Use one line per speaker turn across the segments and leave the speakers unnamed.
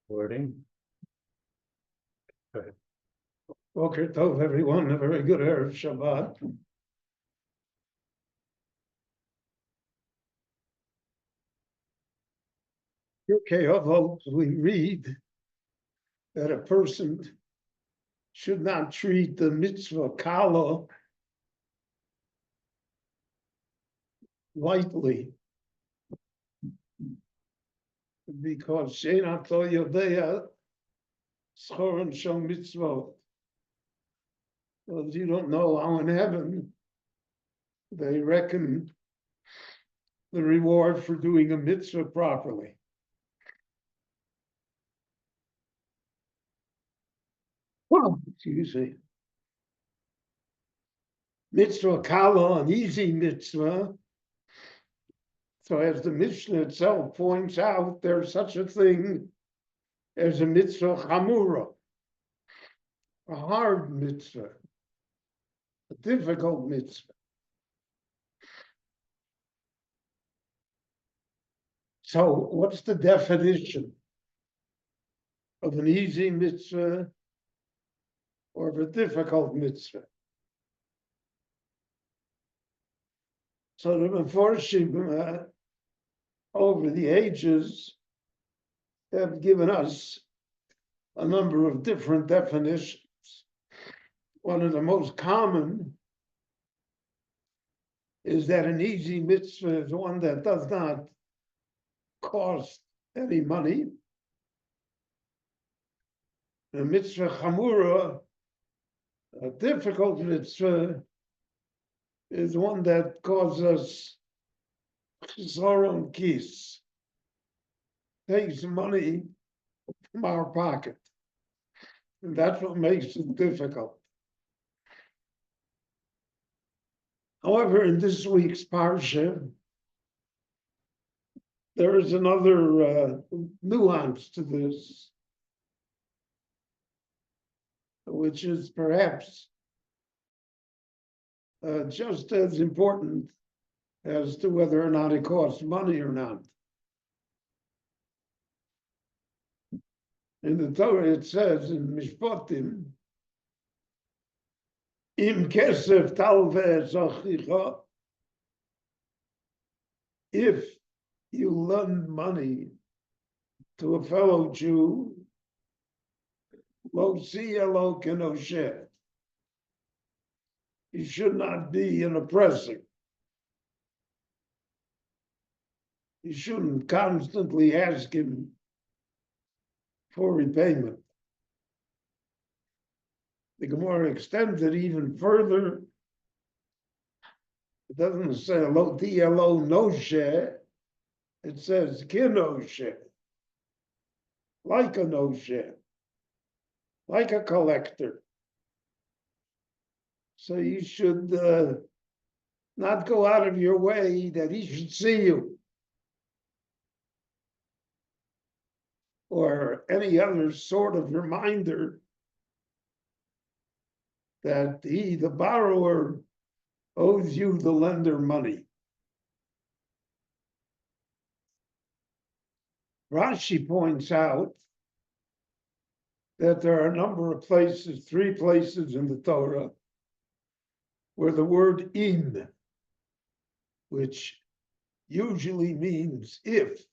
Wording. Go ahead.
Boker Tov, everyone. A very good Erev Shabbat. Okay, although we read that a person should not treat the mitzvah kala lightly, because she'nato yodeya schoron shom mitzvot. Because you don't know how in heaven they reckon the reward for doing a mitzvah properly. Well, excuse me. Mitzvah kala, an easy mitzvah. So as the Mishnah itself points out, there's such a thing as a mitzvah chamura, a hard mitzvah, a difficult mitzvah. So what's the definition of an easy mitzvah or of a difficult mitzvah? So the Mefarshim over the ages have given us a number of different definitions. One of the most common is that an easy mitzvah is one that does not cost any money. A mitzvah chamura, a difficult mitzvah, is one that causes us chisaron kis, takes money from our pocket. And that's what makes it difficult. However, in this week's Parsha, there is another nuance to this, which is perhaps just as important as to whether or not it costs money or not. In the Torah, it says in Mishpatim, Im kesef talveh zachicha, if you lend money to a fellow Jew, lo siya lo kenoshet, he should not be an oppressor. You shouldn't constantly ask him for repayment. The Gemara extends it even further. It doesn't say lo tiya lo noshe. It says kinoshe, like a noshe, like a collector. So you should not go out of your way that he should see you, or any other sort of reminder that he, the borrower, owes you, the lender, money. Rashi points out that there are a number of places, 3 places in the Torah, where the word im, which usually means if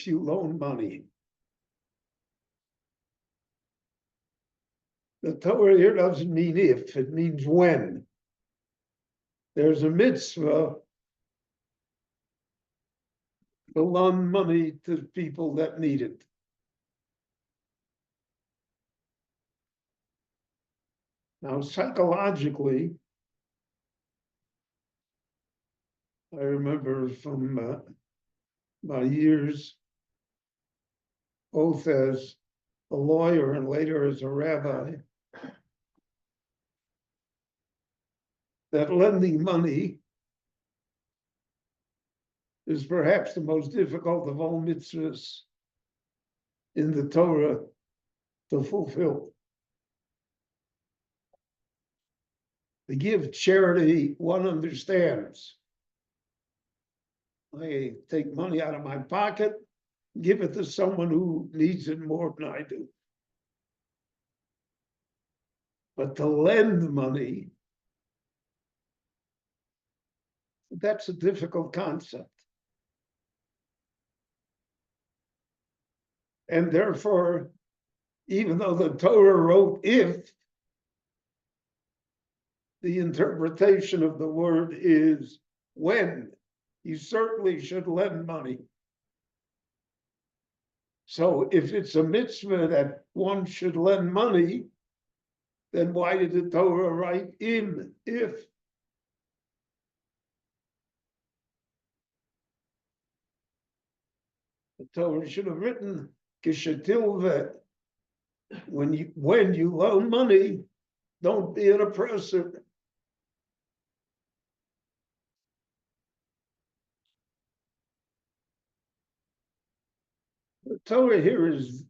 you loan money. The Torah here doesn't mean if, it means when. There's a mitzvah to loan money to people that need it. Now, psychologically, I remember from my years, both as a lawyer and later as a rabbi, that lending money is perhaps the most difficult of all mitzvahs in the Torah to fulfill. To give charity, one understands. I take money out of my pocket, give it to someone who needs it more than I do. But to lend money, that's a difficult concept. And therefore, even though the Torah wrote if, the interpretation of the word is when. You certainly should lend money. So if it's a mitzvah that one should lend money, then why did the Torah write in if? The Torah should have written kishetilve. When you loan money, don't be an oppressor. The Torah here is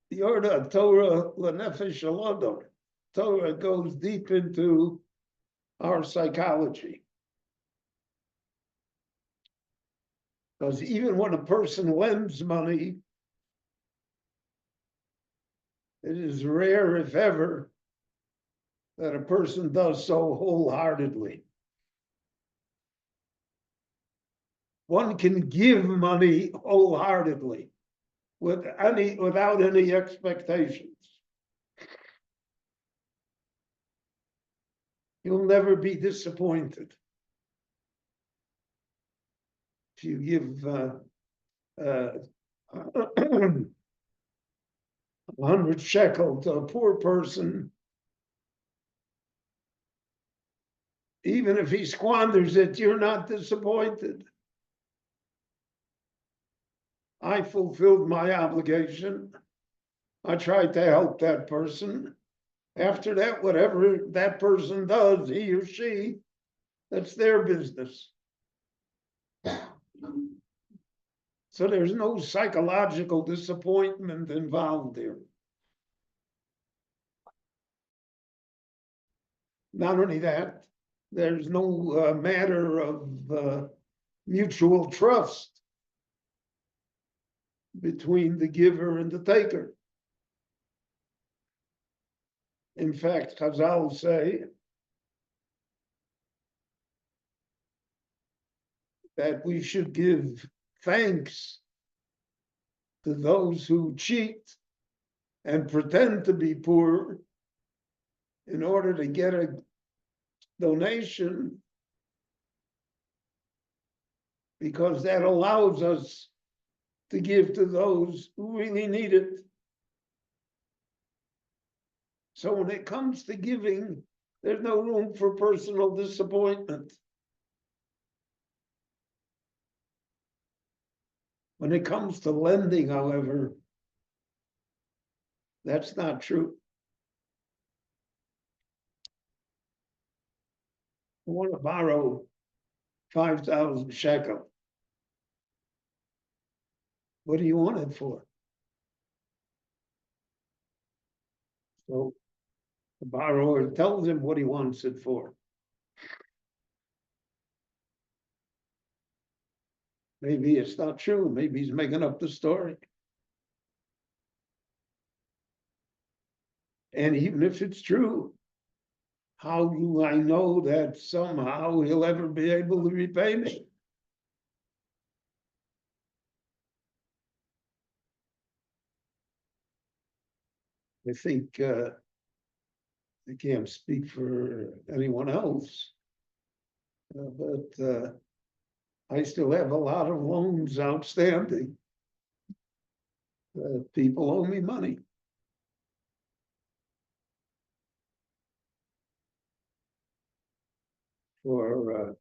the order Torah lenefesh alodom. Torah goes deep into our psychology. Because even when a person lends money, it is rare, if ever, that a person does so wholeheartedly. One can give money wholeheartedly without any expectations. You'll never be disappointed. If you give 100 shekel to a poor person, even if he squanders it, you're not disappointed. I fulfilled my obligation. I tried to help that person. After that, whatever that person does, he or she, that's their business. So there's no psychological disappointment involved here. Not only that, there's no matter of mutual trust between the giver and the taker. In fact, Chazal say that we should give thanks to those who cheat and pretend to be poor in order to get a donation, because that allows us to give to those who really need it. So when it comes to giving, there's no room for personal disappointment. When it comes to lending, however, that's not true. I want to borrow 5,000 shekel. What do you want it for? So the borrower tells him what he wants it for. Maybe it's not true. Maybe he's making up the story. And even if it's true, how do I know that somehow he'll ever be able to repay me? I think I can't speak for anyone else, but I still have a lot of loans outstanding. People owe me money. For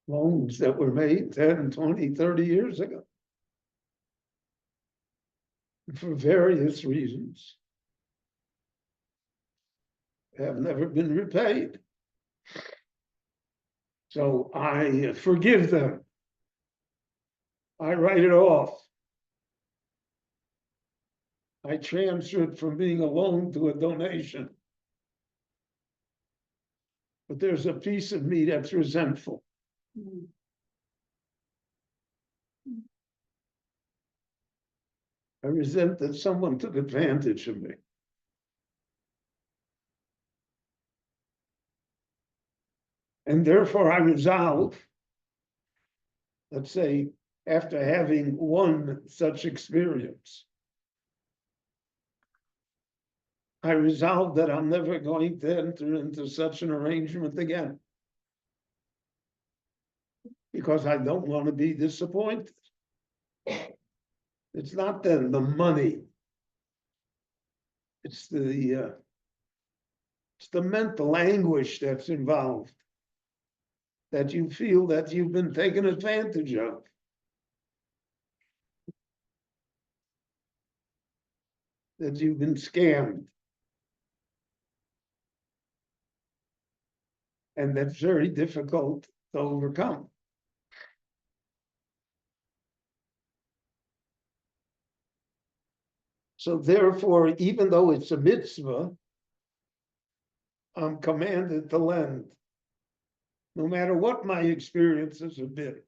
loans that were made 10, 20, 30 years ago. For various reasons, have never been repaid. So I forgive them. I write it off. I transfer it from being a loan to a donation. but there's a piece of me that's resentful. I resent that someone took advantage of me. And therefore I resolve, let's say, after having one such experience, I resolve that I'm never going to enter into such an arrangement again. Because I don't want to be disappointed. It's not then the money. It's the mental anguish that's involved. That you feel that you've been taken advantage of. That you've been scammed. And that's very difficult to overcome. So therefore, even though it's a mitzvah, I'm commanded to lend. No matter what my experiences have been.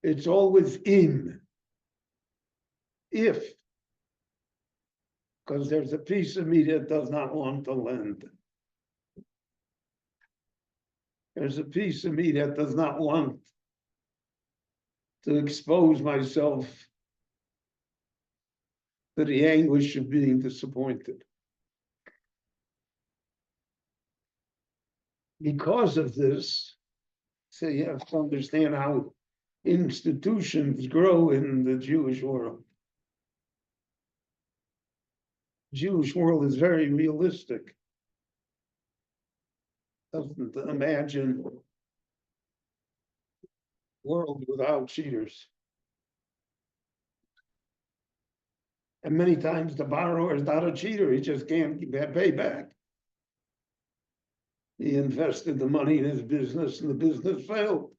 It's always in. If. Because there's a piece of me that does not want to lend. There's a piece of me that does not want to expose myself to the anguish of being disappointed. Because of this, so you have to understand how institutions grow in the Jewish world. Jewish world is very realistic. Doesn't imagine a world without cheaters. And many times the borrower is not a cheater, he just can't pay back. He invested the money in his business and the business failed.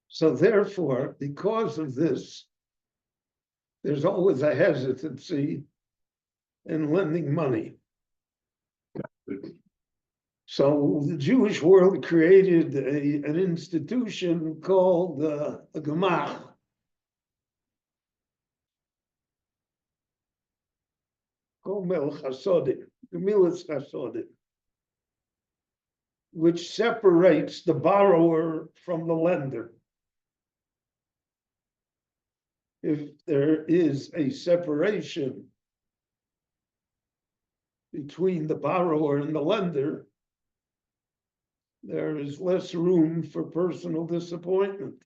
So therefore, because of this, there's always a hesitancy in lending money. So the Jewish world created an institution called a gemach. Gomel Chasodim, Gemilas Chasodim, which separates the borrower from the lender. If there is a separation between the borrower and the lender, there is less room for personal disappointment.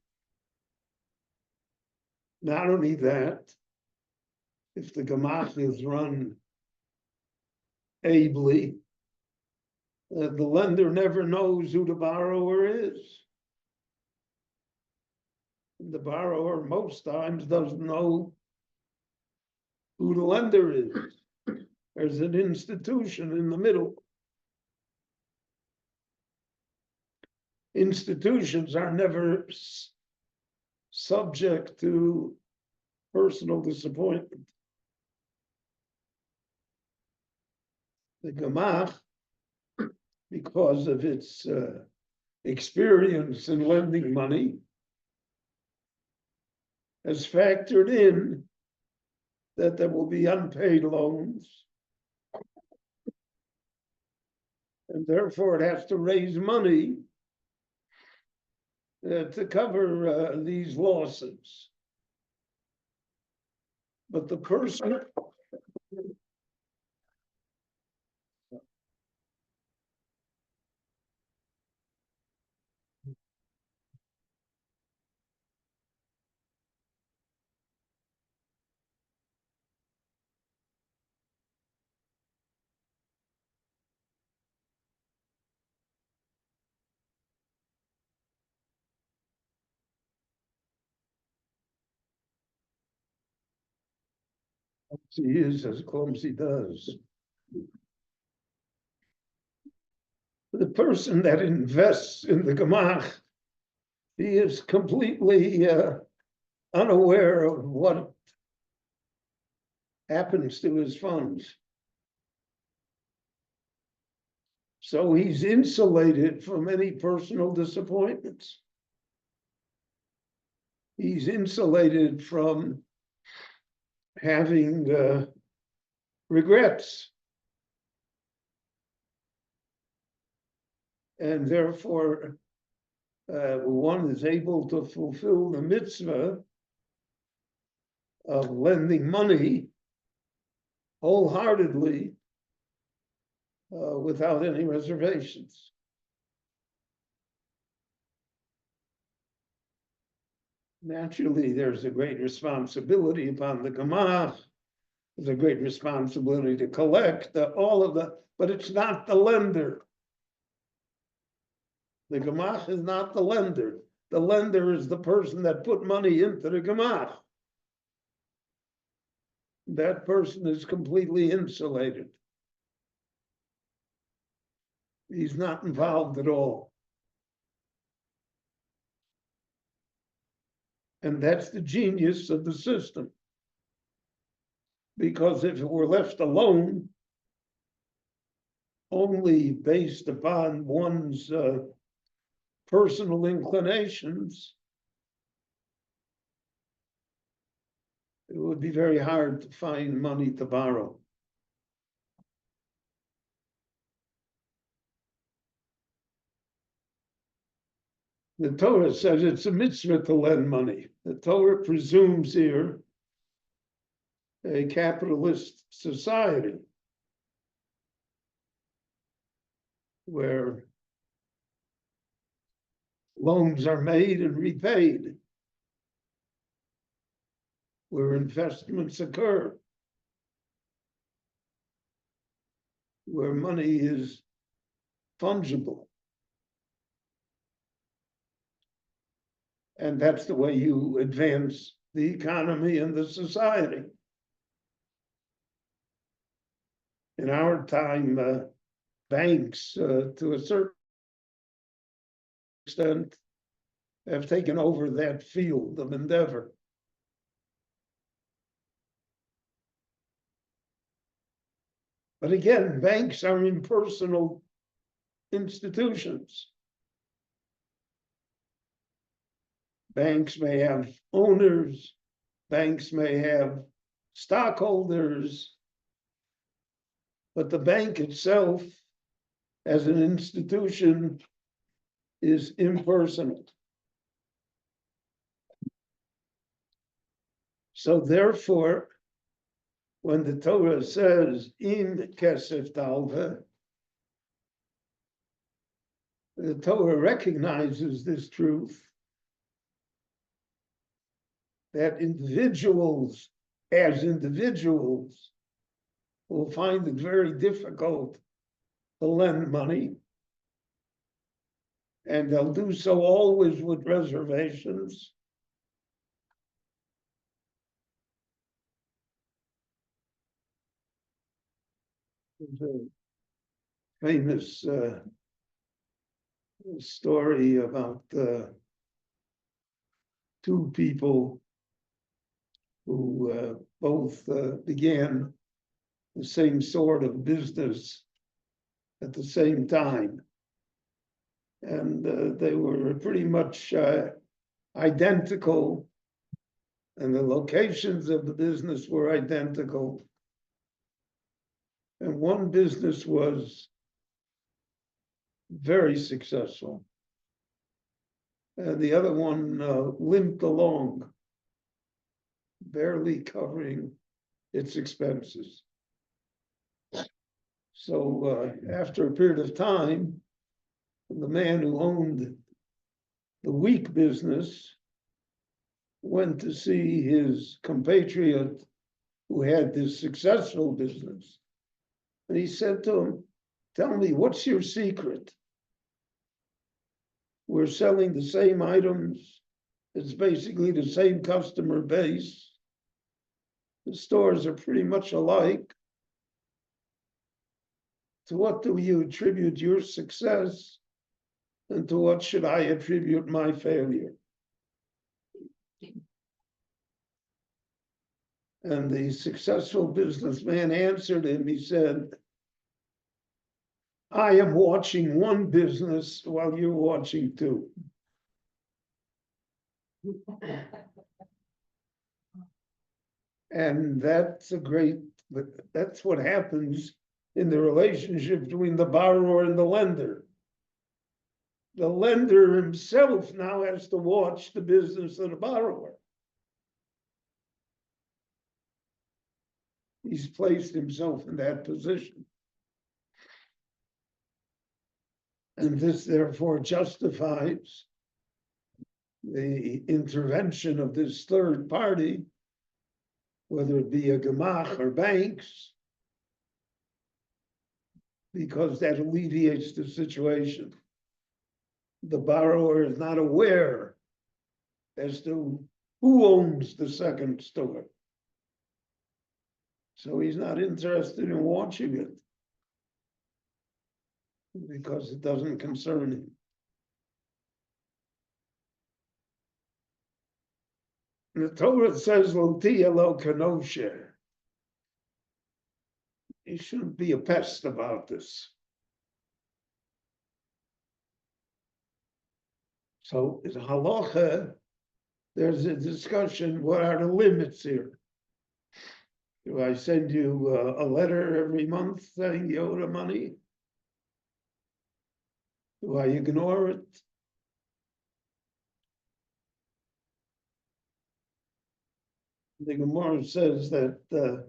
Not only that, if the gemach is run ably, the lender never knows who the borrower is. The borrower most times doesn't know who the lender is. There's an institution in the middle. Institutions are never subject to personal disappointment. The gemach, because of its experience in lending money, has factored in that there will be unpaid loans. And therefore it has to raise money to cover these losses. But the person he is as clumsy does. The person that invests in the gemach he is completely unaware of what happens to his funds. So he's insulated from any personal disappointments. He's insulated from having regrets. And therefore, one is able to fulfill the mitzvah of lending money wholeheartedly without any reservations. Naturally, there's a great responsibility upon the gemach. There's a great responsibility to collect all of the, but it's not the lender. The gemach is not the lender. The lender is the person that put money into the gemach. That person is completely insulated. He's not involved at all. And that's the genius of the system. Because if it were left alone, only based upon one's personal inclinations, it would be very hard to find money to borrow. The Torah says it's a mitzvah to lend money. The Torah presumes here a capitalist society where loans are made and repaid, where investments occur, where money is fungible. And that's the way you advance the economy and the society. In our time, banks, to a certain extent, have taken over that field of endeavor. But again, banks are impersonal institutions. Banks may have owners, banks may have stockholders, but the bank itself, as an institution, is impersonal. So therefore, when the Torah says, in kesef talva, the Torah recognizes this truth, that individuals, as individuals, will find it very difficult to lend money. And they'll do so always with reservations. There's a famous story about two people who both began the same sort of business at the same time. And they were pretty much identical, and the locations of the business were identical. And one business was very successful, and the other one limped along, barely covering its expenses. So after a period of time, the man who owned the weak business went to see his compatriot who had this successful business. And he said to him, "Tell me, what's your secret? We're selling the same items. It's basically the same customer base. The stores are pretty much alike. To what do you attribute your success And to what should I attribute my failure? And the successful businessman answered him. He said, I am watching one business while you're watching two. And that's what happens in the relationship between the borrower and the lender. The lender himself now has to watch the business of the borrower. He's placed himself in that position. And this therefore justifies the intervention of this third party, whether it be a gemach or banks, because that alleviates the situation. The borrower is not aware as to who owns the second store. So he's not interested in watching it because it doesn't concern him. The Torah says, Lo tiya lo kanoshe. You shouldn't be a pest about this. So in halacha, there's a discussion, what are the limits here? Do I send you a letter every month saying you owe the money? Do I ignore it? The Gemara says that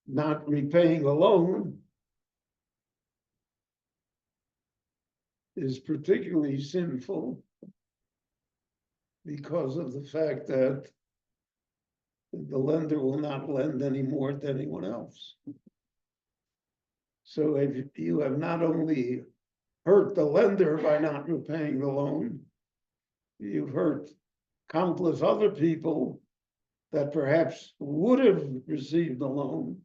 not repaying a loan is particularly sinful because of the fact that the lender will not lend any more to anyone else. So if you have not only hurt the lender by not repaying the loan, you've hurt countless other people that perhaps would have received the loan,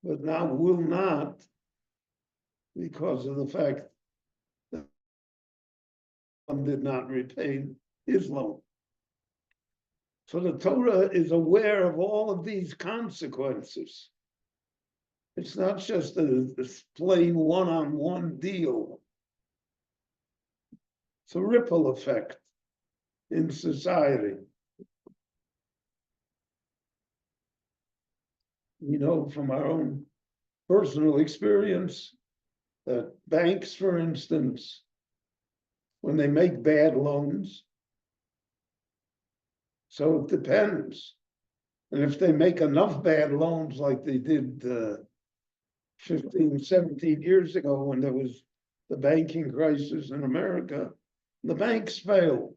but now will not because of the fact that one did not repay his loan. So the Torah is aware of all of these consequences. It's not just a plain one-on-one deal. It's a ripple effect in society. We know from our own personal experience that banks, for instance, when they make bad loans, so it depends. And if they make enough bad loans like they did 15, 17 years ago when there was the banking crisis in America, the banks fail.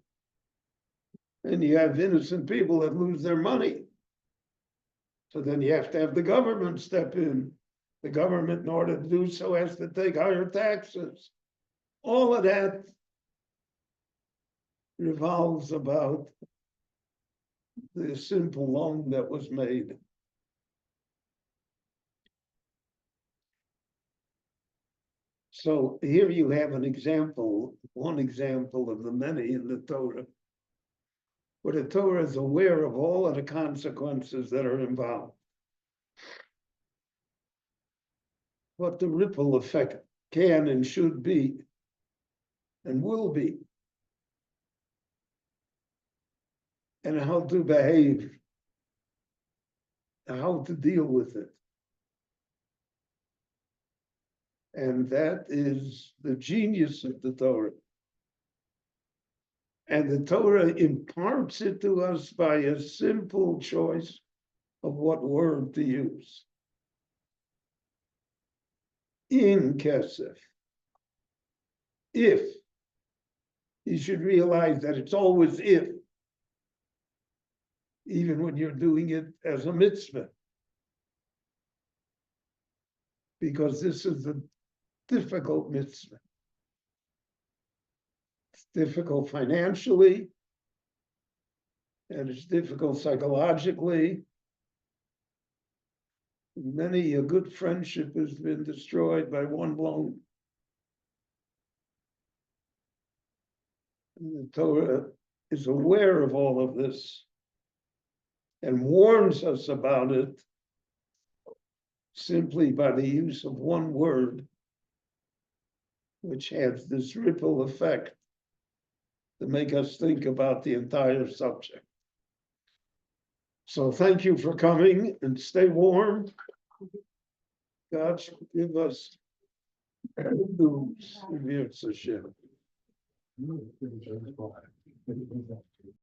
And you have innocent people that lose their money. So then you have to have the government step in. The government, in order to do so, has to take higher taxes. All of that revolves about the simple loan that was made. So here you have an example, one example of the many in the Torah, where the Torah is aware of all of the consequences that are involved. What the ripple effect can and should be and will be, and how to behave, how to deal with it. And that is the genius of the Torah. And the Torah imparts it to us by a simple choice of what word to use. In kesef. If. You should realize that it's always if, even when you're doing it as a mitzvah. Because this is a difficult mitzvah. It's difficult financially, and it's difficult psychologically. Many a good friendship has been destroyed by one loan. The Torah is aware of all of this and warns us about it simply by the use of one word, which has this ripple effect to make us think about the entire subject. So thank you for coming and stay warm. God should give us good news. In Hashem.